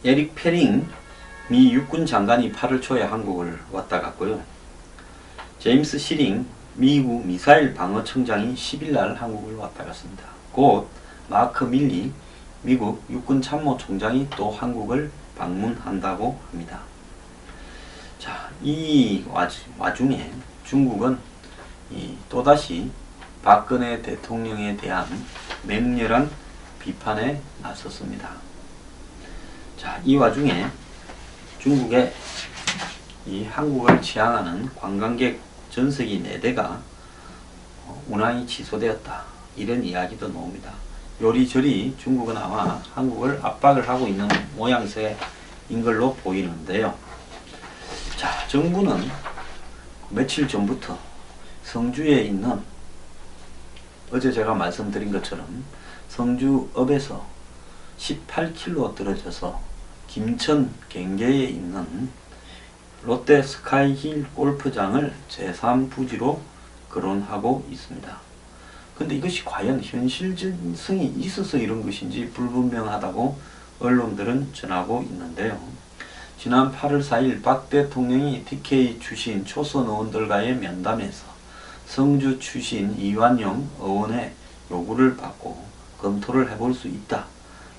에릭 페링 미 육군 장관이 8월 초에 한국을 왔다 갔고요. 제임스 시링 미국 미사일 방어청장이 10일날 한국을 왔다 갔습니다. 곧 마크 밀리 미국 육군 참모총장이 또 한국을 방문한다고 합니다. 자, 이 와중에 중국은 또다시 박근혜 대통령에 대한 맹렬한 비판에 나섰습니다. 자, 이 와중에 중국의 이 한국을 지향하는 관광객 전세기 4대가 운항이 취소되었다, 이런 이야기도 나옵니다. 요리저리 중국은 아마 한국을 압박을 하고 있는 모양새인 걸로 보이는데요. 자, 정부는 며칠 전부터 성주에 있는, 어제 제가 말씀드린 것처럼 성주읍에서 18km 떨어져서 김천 경계에 있는 롯데 스카이힐 골프장을 제3부지로 거론하고 있습니다. 근데 이것이 과연 현실성이 있어서 이런 것인지 불분명하다고 언론들은 전하고 있는데요. 지난 8월 4일 박 대통령이 TK 출신 초선 의원들과의 면담에서 성주 출신 이완용 의원의 요구를 받고 검토를 해볼 수 있다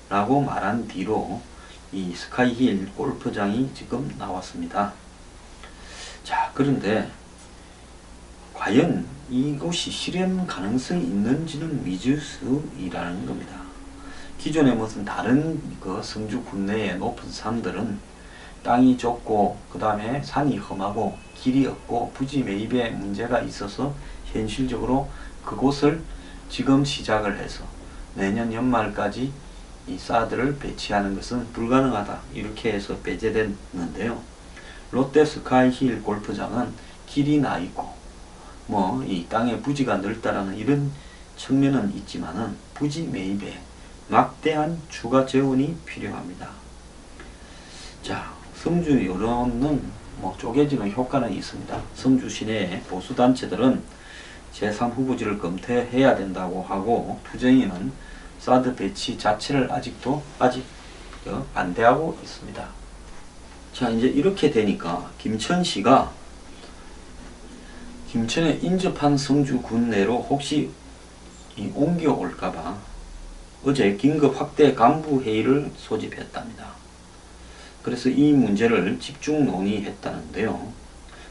라고 말한 뒤로 이 스카이힐 골프장이 지금 나왔습니다. 자, 그런데 과연 이곳이 실현 가능성이 있는지는 미지수이라는 겁니다. 기존에 무슨 다른 성주 군내의 높은 산들은 땅이 좁고 그 다음에 산이 험하고 길이 없고 부지 매입에 문제가 있어서 현실적으로 그곳을 지금 시작을 해서 내년 연말까지 이 사드를 배치하는 것은 불가능하다, 이렇게 해서 배제됐는데요. 롯데 스카이힐 골프장은 길이 나 있고 이 땅의 부지가 넓다라는 이런 측면은 있지만은 부지 매입에 막대한 추가 재원이 필요합니다. 자, 성주 여론은 쪼개지는 효과는 있습니다. 성주 시내의 보수단체들은 제3후보지를 검토해야 된다고 하고, 투쟁인은 사드 배치 자체를 아직 반대하고 있습니다. 자, 이제 이렇게 되니까 김천시가 김천에 인접한 성주 군내로 혹시 옮겨올까봐 어제 긴급 확대 간부 회의를 소집했답니다. 그래서 이 문제를 집중 논의했다는데요.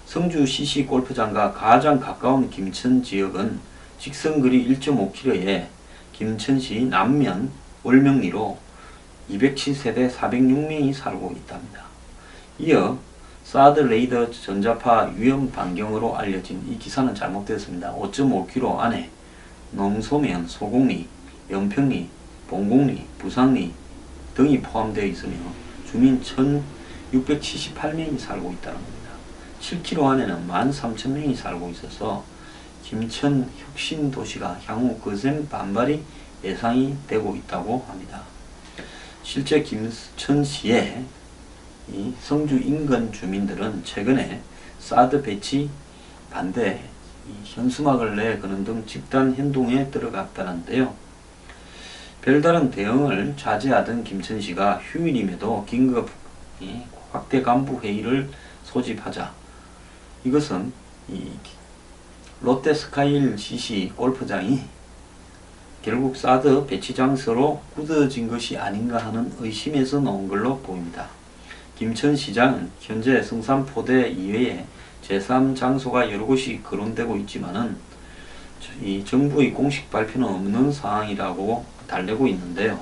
성주 CC 골프장과 가장 가까운 김천 지역은 직선거리 1.5km에 김천시 남면 월명리로 207세대 406명이 살고 있답니다. 이어 사드 레이더 전자파 위험 반경으로 알려진 이 기사는 잘못되었습니다. 5.5km 안에 농소면, 소공리, 연평리, 봉공리, 부상리 등이 포함되어 있으며 주민 1678명이 살고 있다는 겁니다. 7km 안에는 13,000명이 살고 있어서 김천 혁신도시가 향후 거센 반발이 예상이 되고 있다고 합니다. 실제 김천시의 이 성주 인근 주민들은 최근에 사드 배치 반대 현수막을 내거는 등 집단 행동에 들어갔다는데요. 별다른 대응을 자제하던 김천시가 휴일임에도 긴급 확대 간부 회의를 소집하자, 이것은 롯데 스카이힐 CC 골프장이 결국 사드 배치 장소로 굳어진 것이 아닌가 하는 의심에서 나온 걸로 보입니다. 김천시장은 현재 성산포대 이외에 제3장소가 여러 곳이 거론되고 있지만은 이 정부의 공식 발표는 없는 상황이라고 달래고 있는데요.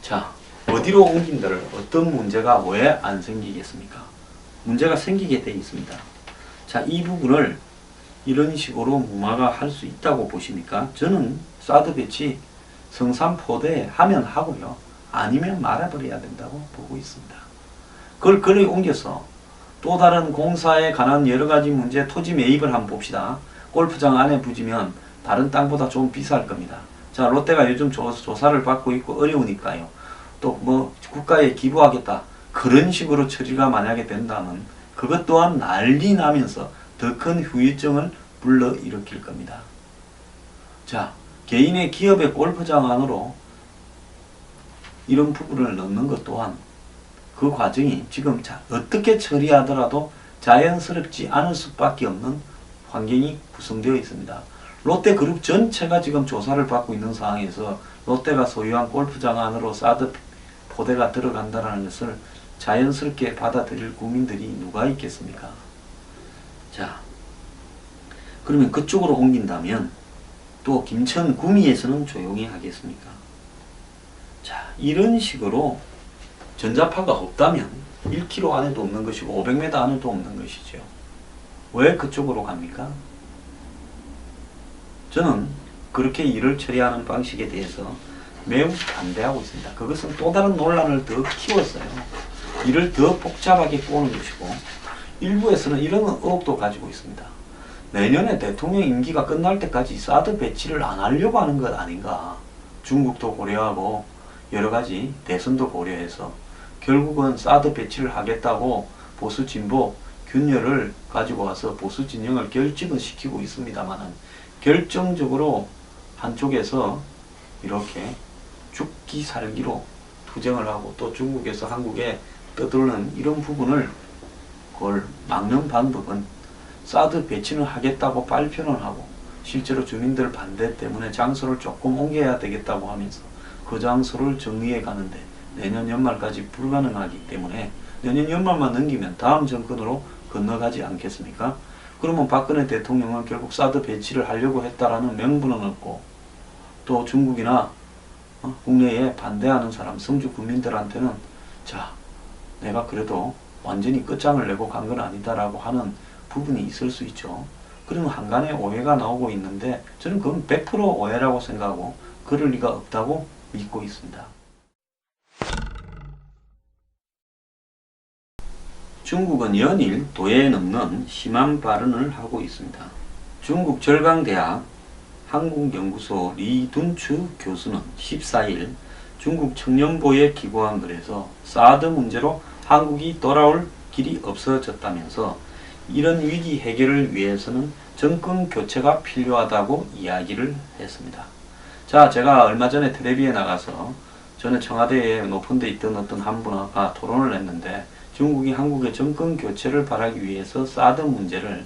자, 어디로 옮긴들 어떤 문제가 왜 안 생기겠습니까? 문제가 생기게 되어 있습니다. 자, 이 부분을 이런 식으로 무마가 할 수 있다고 보십니까? 저는 사드 배치 성산포대에 하면 하고요, 아니면 말아버려야 된다고 보고 있습니다. 그걸 옮겨서 또 다른 공사에 관한 여러가지 문제, 토지 매입을 한번 봅시다. 골프장 안에 부지면 다른 땅보다 좀 비쌀 겁니다. 자, 롯데가 요즘 조사를 받고 있고 어려우니까요. 또 국가에 기부하겠다, 그런 식으로 처리가 만약에 된다면 그것 또한 난리 나면서 더 큰 후유증을 불러일으킬 겁니다. 자, 개인의 기업의 골프장 안으로 이런 부분을 넣는 것 또한 그 과정이 지금 어떻게 처리하더라도 자연스럽지 않을 수밖에 없는 환경이 구성되어 있습니다. 롯데그룹 전체가 지금 조사를 받고 있는 상황에서 롯데가 소유한 골프장 안으로 사드 포대가 들어간다는 것을 자연스럽게 받아들일 국민들이 누가 있겠습니까? 자, 그러면 그쪽으로 옮긴다면 또 김천 구미에서는 조용히 하겠습니까? 자, 이런 식으로 전자파가 없다면 1km 안에도 없는 것이고 500m 안에도 없는 것이죠. 왜 그쪽으로 갑니까? 저는 그렇게 일을 처리하는 방식에 대해서 매우 반대하고 있습니다. 그것은 또 다른 논란을 더 키웠어요. 일을 더 복잡하게 꼬는 것이고, 일부에서는 이런 의혹도 가지고 있습니다. 내년에 대통령 임기가 끝날 때까지 사드 배치를 안 하려고 하는 것 아닌가. 중국도 고려하고 여러 가지 대선도 고려해서 결국은 사드 배치를 하겠다고 보수 진보 균열을 가지고 와서 보수 진영을 결집은 시키고 있습니다만은 결정적으로 한쪽에서 이렇게 죽기 살기로 투쟁을 하고 또 중국에서 한국에 떠들는 이런 부분을 그걸 막는 방법은 사드 배치는 하겠다고 발표는 하고 실제로 주민들 반대 때문에 장소를 조금 옮겨야 되겠다고 하면서 그 장소를 정리해 가는데 내년 연말까지 불가능하기 때문에 내년 연말만 넘기면 다음 정권으로 건너가지 않겠습니까? 그러면 박근혜 대통령은 결국 사드 배치를 하려고 했다라는 명분은 없고 또 중국이나 국내에 반대하는 사람, 성주 국민들한테는 자, 내가 그래도 완전히 끝장을 내고 간 건 아니다라고 하는 부분이 있을 수 있죠. 그러면 한간에 오해가 나오고 있는데 저는 그건 100% 오해라고 생각하고 그럴 리가 없다고 믿고 있습니다. 중국은 연일 도에 넘는 심한 발언을 하고 있습니다. 중국 절강대학 한국연구소 리둔추 교수는 14일 중국 청년보에 기고한 글에서 사드 문제로 한국이 돌아올 길이 없어졌다면서 이런 위기 해결을 위해서는 정권 교체가 필요하다고 이야기를 했습니다. 자, 제가 얼마 전에 텔레비에 나가서 저는 청와대에 높은 데 있던 어떤 한 분과 토론을 했는데 중국이 한국의 정권 교체를 바라기 위해서 사드 문제를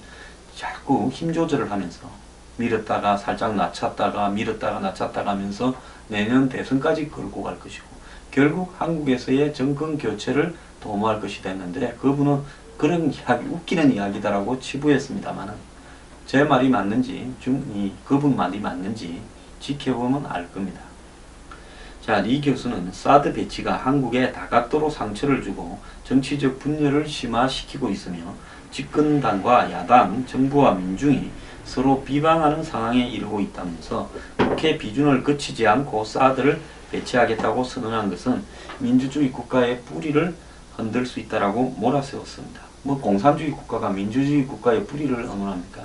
자꾸 힘 조절을 하면서 밀었다가 살짝 낮췄다가 밀었다가 낮췄다가 하면서 내년 대선까지 끌고 갈 것이고 결국 한국에서의 정권 교체를 도모할 것이 됐는데 그분은 그런 이야기, 웃기는 이야기다라고 치부했습니다만은 제 말이 맞는지 그분 말이 맞는지 지켜보면 알 겁니다. 자, 리 교수는 사드 배치가 한국에 다각도로 상처를 주고 정치적 분열을 심화시키고 있으며 집권당과 야당, 정부와 민중이 서로 비방하는 상황에 이르고 있다면서 국회 비준을 거치지 않고 사드를 배치하겠다고 선언한 것은 민주주의 국가의 뿌리를 흔들 수 있다라고 몰아세웠습니다. 뭐 공산주의 국가가 민주주의 국가의 뿌리를 언론합니까?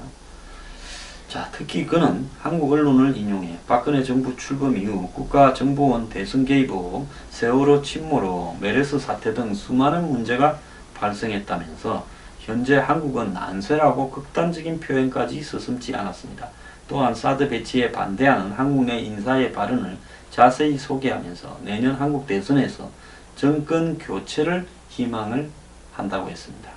자, 특히 그는 한국 언론을 인용해 박근혜 정부 출범 이후 국가정보원 대선 개입 후 세월호 침몰로 메르스 사태 등 수많은 문제가 발생했다면서 현재 한국은 난세라고 극단적인 표현까지 서슴지 않았습니다. 또한 사드 배치에 반대하는 한국 내 인사의 발언을 자세히 소개하면서 내년 한국 대선에서 정권 교체를 희망을 한다고 했습니다.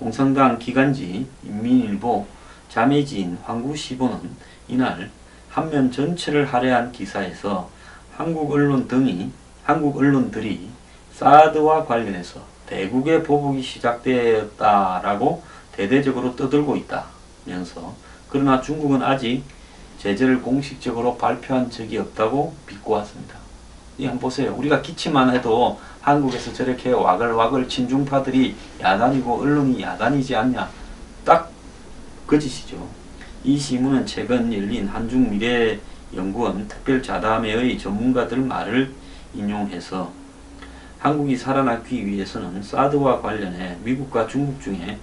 공산당 기간지 인민일보 자매지인 황구시보는 이날 한면 전체를 할애한 기사에서 한국 언론들이 사드와 관련해서 대국의 보복이 시작되었다라고 대대적으로 떠들고 있다면서 그러나 중국은 아직 제재를 공식적으로 발표한 적이 없다고 비꼬았습니다. 이 한번 보세요. 우리가 기치만 해도 한국에서 저렇게 와글와글 친중파들이 야단이고 언론이 야단이지 않냐. 딱 거짓이죠. 이 신문은 최근 열린 한중미래연구원 특별자담회의 전문가들 말을 인용해서 한국이 살아남기 위해서는 사드와 관련해 미국과 중국 중에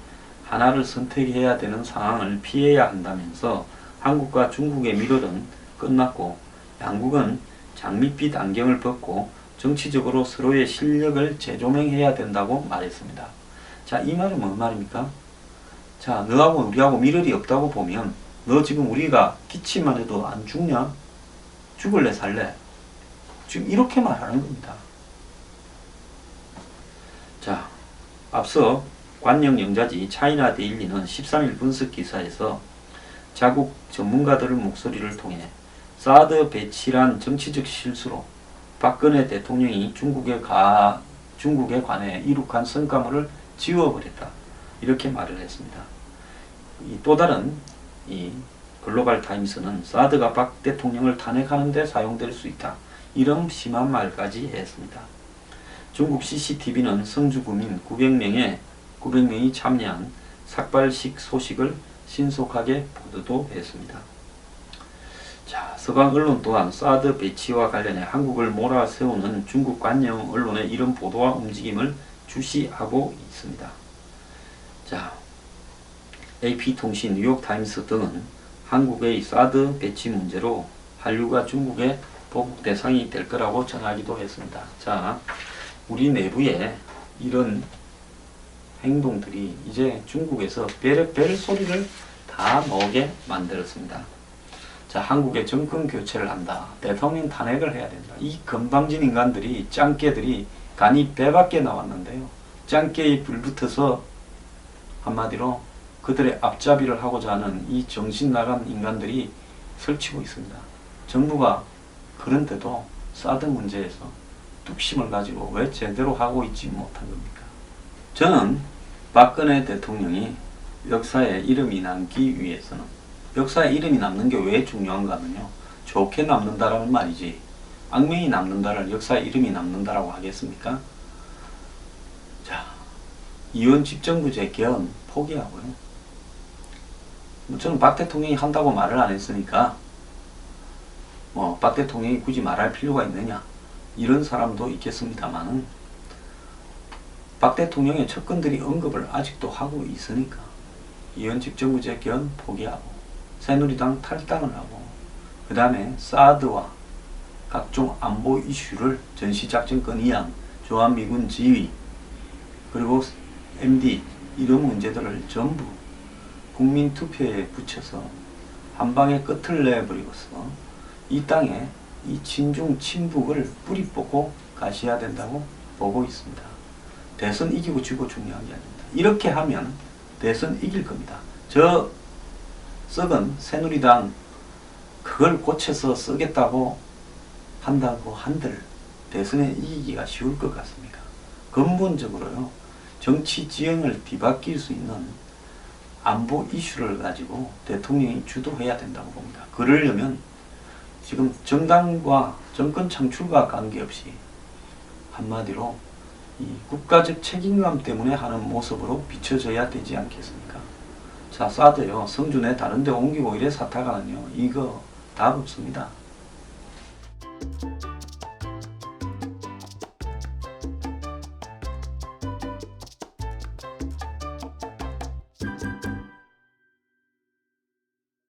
하나를 선택해야 되는 상황을 피해야 한다면서 한국과 중국의 미로는 끝났고 양국은 장밋빛 안경을 벗고 정치적으로 서로의 실력을 재조명해야 된다고 말했습니다. 자, 이 말은 뭔 말입니까? 자, 너하고 우리하고 미련이 없다고 보면 너 지금 우리가 기치만 해도 안 죽냐? 죽을래 살래? 지금 이렇게 말하는 겁니다. 앞서 관영 영자지 차이나 데일리는 13일 분석 기사에서 자국 전문가들의 목소리를 통해 사드 배치란 정치적 실수로 박근혜 대통령이 중국에 관해 이룩한 성과물을 지워버렸다. 이렇게 말을 했습니다. 또 다른 이 글로벌 타임스는 사드가 박 대통령을 탄핵하는 데 사용될 수 있다. 이런 심한 말까지 했습니다. 중국 CCTV는 성주 구민 900명이 참여한 삭발식 소식을 신속하게 보도도 했습니다. 자, 서방 언론 또한 사드 배치와 관련해 한국을 몰아세우는 중국 관영 언론의 이런 보도와 움직임을 주시하고 있습니다. 자, AP통신, 뉴욕타임스 등은 한국의 사드 배치 문제로 한류가 중국의 보복 대상이 될 거라고 전하기도 했습니다. 자, 우리 내부에 이런 행동들이 이제 중국에서 별 소리를 다 나오게 만들었습니다. 자, 한국의 정권 교체를 한다. 대통령 탄핵을 해야 된다. 이 건방진 인간들이, 짱깨들이 간이 배밖에 나왔는데요. 짱깨에 불붙어서 한마디로 그들의 앞잡이를 하고자 하는 이 정신 나간 인간들이 설치고 있습니다. 정부가 그런데도 사드 문제에서 뚝심을 가지고 왜 제대로 하고 있지 못한 겁니까? 저는 박근혜 대통령이 역사에 이름이 남기 위해서는, 역사에 이름이 남는 게 왜 중요한가 하면요, 좋게 남는다라는 말이지 악명이 남는다를 역사에 이름이 남는다라고 하겠습니까? 자, 이원 집정부제 개헌 포기하고요. 저는 박 대통령이 한다고 말을 안 했으니까 박 대통령이 굳이 말할 필요가 있느냐, 이런 사람도 있겠습니다만은 박 대통령의 측근들이 언급을 아직도 하고 있으니까 이원 집정부제 개헌 포기하고 새누리당 탈당을 하고 그 다음에 사드와 각종 안보 이슈를 전시작전권 이양, 조한미군 지휘, 그리고 MD 이런 문제들을 전부 국민투표에 붙여서 한방에 끝을 내버리고서 이 땅에 이 친중 친북을 뿌리 뽑고 가셔야 된다고 보고 있습니다. 대선 이기고 지고 중요한 게 아닙니다. 이렇게 하면 대선 이길 겁니다. 저 썩은 새누리당 그걸 고쳐서 쓰겠다고 한다고 한들 대선에 이기기가 쉬울 것 같습니까? 근본적으로요, 정치 지형을 뒤바뀔 수 있는 안보 이슈를 가지고 대통령이 주도해야 된다고 봅니다. 그러려면 지금 정당과 정권 창출과 관계없이 한마디로 이 국가적 책임감 때문에 하는 모습으로 비춰져야 되지 않겠습니까? 자, 사드요, 성주 내 다른 데 옮기고 이래 사타가는요, 이거 답 없습니다.